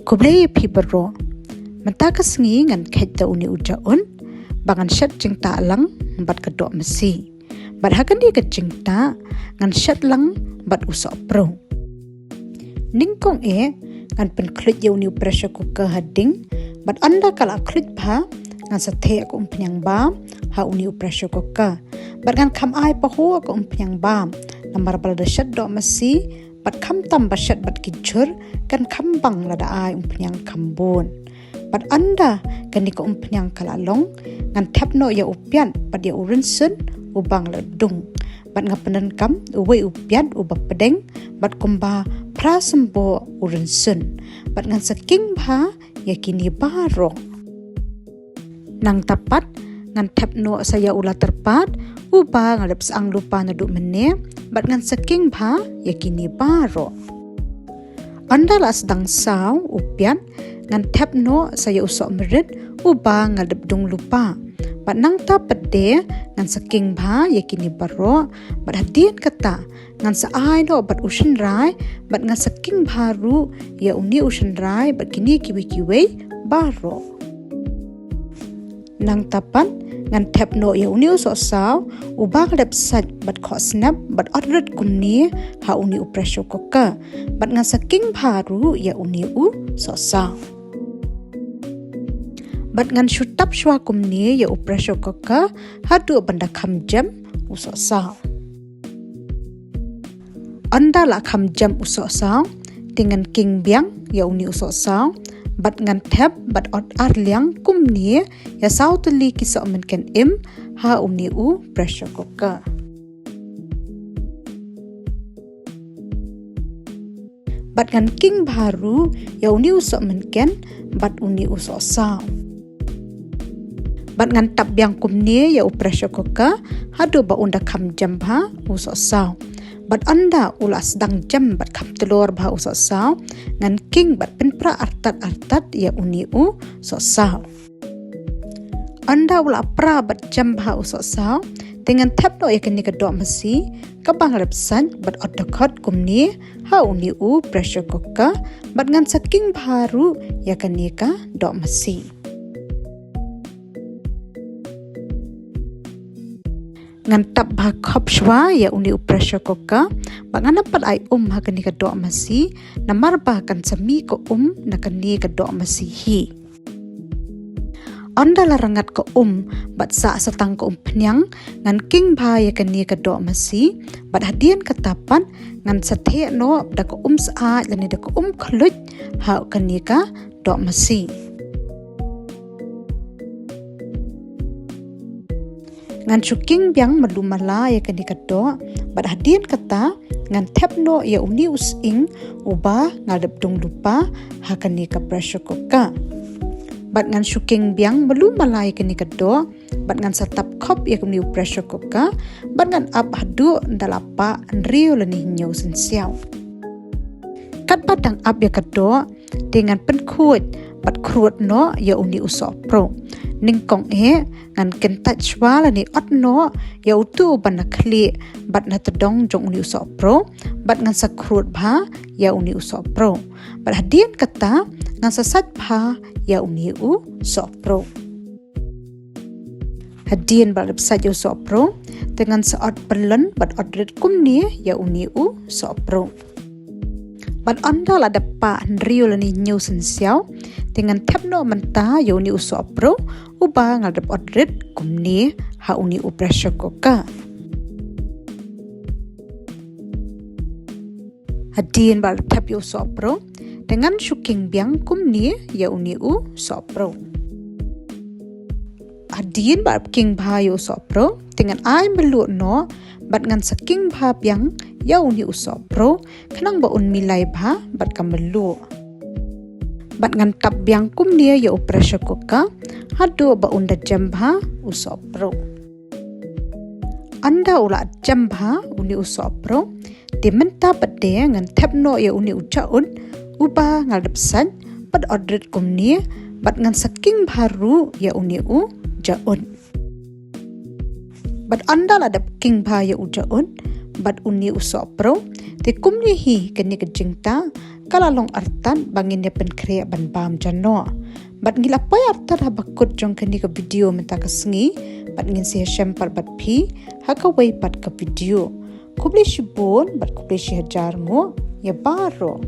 Kublai pibero mentakas ngi ngan khaita uni ujaun bangan syat jing ta lang bat kedok mesi bat hakan dia ke jing ta ngan syat lang bat usok pro ningkong ngan pen klit ya uni pressure cooker hading bat anda kala klit ba ngan sathe ko umpenyang bam ha uni pressure cooker bat ngan kam ai pa ho ko umpenyang bam nambar bal da syat dok mesi bat kam tam ba syat bat kijur kan kambang lada ai umpenyang kambun bat anda kan ko umpenyang kalalong ngan tapno ya upian bat ya urunsun ubang ledung bat ngapenan kam uwe upian uba pedeng bat kumba prasembo urunsun bat ngan saking ba ya kini baro nang tapat ngan tapno saya ula terpat uba ngadap sang lupa naduk mene bat ngan saking ba ya kini baro anda lah sedang saw upian ngan tapno saya usok merit uba ngadap dung lupa bat nang tapat de ngan saking ba ya kini baro bat hadian kata ngan saai no bat usin rai bat ngan saking baru ya uni usin rai bat kini kiwi baro nang tapan ngan tapno ya uni usok saw uba ngadap sat bat kho snap bat odret kumni ha uni pressure cooker bat ngan saking baru ya uni so saw bat ngan shutap shwa kumni ya pressure cooker hadu banda kham jam usok saw anda la kham jam usok saw dengan king biang ya uni usok saw bat ngan tap bat ot arliang kumni ya saw tuli kisok men ken im ha uni pressure cooker bat ngan king baru ya uni usok men ken bat uni usok saw bat ngan tap biang kumni ya pressure cooker hadu ba unda kham jam ba usok saw bat anda ulas sedang jam bat kham telur ba usok saw ngan king bat penpra artat ya uni so saw anda ula pra bat jam ba usok saw dengan tap no ya kini kedok mesi kabang repsan bat odokot kumni ha uni pressure cooker bat ngan saking baru ya kini ka dok mesi ngan tap ba khop shwa ya uni pressure cooker bangan pat ai ha kani ka do masi namar ba kan sami ko na kani ka do masi hi anda larangat ko bat sa satang ko penyang ngan king ba ya kani ka do masi bat hadian katapan ngan sathe no da ko sa lani da ko khluj ha kani ka do masi ngan chuking biang malumala ya kani kado bat hadian kata ngan tapno ya uni using uba ngadap dung lupa ha kani ka pressure cooker bat ngan chuking biang malumala ya kani kado bat ngan satap khop ya kani pressure cooker bat ngan ap hadu dalapa nrio lani nyau sensiaw kat batang ap ya kado dengan penkut bat krut no ya uni usok pro ningkong ngan kentat shwa lani ot no ya utu ban kli bat na tedong jong uni usok pro bat ngan sakrut ba ya uni usok pro bat hadian kata ngan sasat ba ya uni usok pro hadian bat website usok pro dengan saat perlen bat odret kumni ya uni usok pro bat anda la dapa nrio lani nyu sensiaw dengan tapno menta ya uni usok pro uba ngadap odret kumni ha uni pressure cooker hadin bal tap yo usok pro dengan shuking biang kumni ya uni usok pro hadin bal king ba yo usok pro dengan ai melu no bat ngan saking ba biang ya uni usok pro kanang ba un milai ba bat kamelu bat ngan tap biang kumni ya pressure cooker hadu ba unda jamba usok pro anda ula jamba uni usok pro dimenta bade ngan tapno ya uni ucaun uba ngadap san bat odret kumni bat ngan saking baru ya uni jaun bat anda ladap king ba ya ujaun bat uni usok pro te kumni hi kani ke jingta kalalong artan bangin pen kreya ban bam jano bat ngila pay artar habakut jong kani ke video menta kesengi bat ngin si shempar bat phi hakawai pat ke video kubli shibon bat kubli shi hajar ngo ya baro